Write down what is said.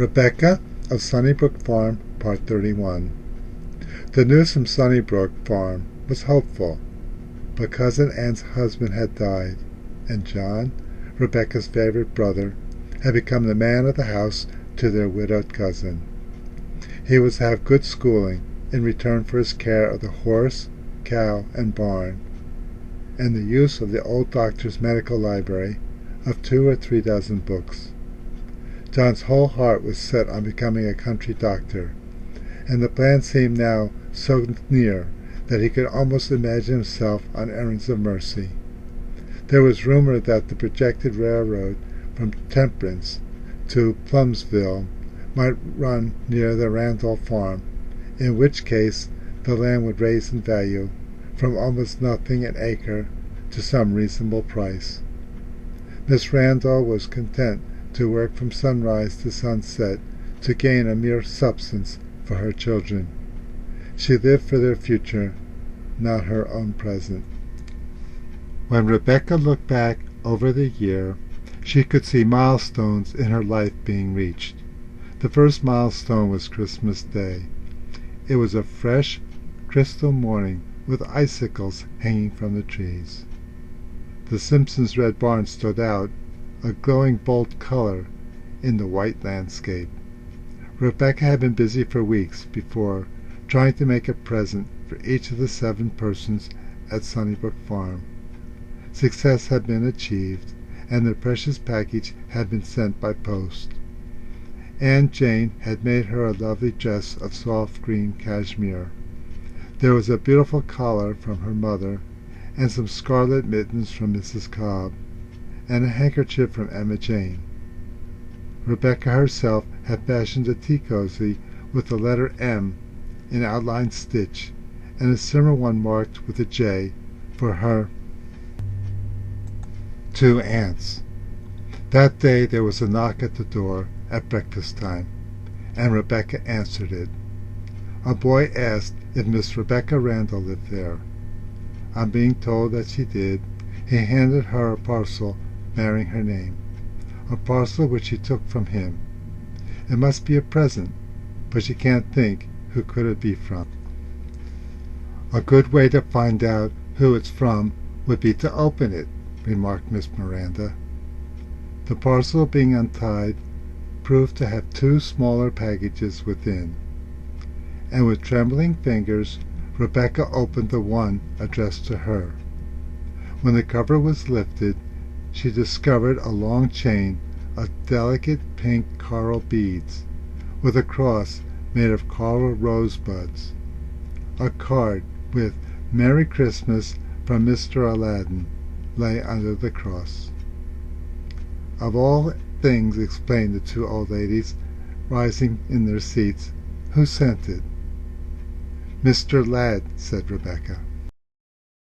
Rebecca of Sunnybrook Farm, Part 31. The news from Sunnybrook Farm was hopeful, but Cousin Anne's husband had died, and John, Rebecca's favorite brother, had become the man of the house to their widowed cousin. He was to have good schooling in return for his care of the horse, cow, and barn, and the use of the old doctor's medical library of 2 or 3 dozen books. John's whole heart was set on becoming a country doctor, and the plan seemed now so near that he could almost imagine himself on errands of mercy. There was rumor that the projected railroad from Temperance to Plumsville might run near the Randolph farm, in which case the land would raise in value from almost nothing an acre to some reasonable price. Miss Randall was content to work from sunrise to sunset to gain a mere substance for her children. She lived for their future, not her own present. When Rebecca looked back over the year, she could see milestones in her life being reached. The first milestone was Christmas Day. It was a fresh, crystal morning with icicles hanging from the trees. The Simpsons' red barn stood out, a glowing bold color in the white landscape. Rebecca had been busy for weeks before, trying to make a present for each of the 7 persons at Sunnybrook Farm. Success had been achieved, and their precious package had been sent by post. Aunt Jane had made her a lovely dress of soft green cashmere. There was a beautiful collar from her mother, and some scarlet mittens from Mrs. Cobb, and a handkerchief from Emma Jane. Rebecca herself had fashioned a tea cozy with the letter M in outline stitch, and a similar one marked with a J for her 2 aunts. That day there was a knock at the door at breakfast time, and Rebecca answered it. A boy asked if Miss Rebecca Randall lived there. On being told that she did, he handed her a parcel bearing her name, a parcel which she took from him. It must be a present, but she can't think who could it be from. A good way to find out who it's from would be to open it, remarked Miss Miranda. The parcel, being untied, proved to have 2 smaller packages within, and with trembling fingers Rebecca opened the one addressed to her. When the cover was lifted, she discovered a long chain of delicate pink coral beads, with a cross made of coral rosebuds. A card with "Merry Christmas from Mr. Aladdin" lay under the cross. Of all things, explained the 2 old ladies, rising in their seats, who sent it? "Mr. Ladd," said Rebecca.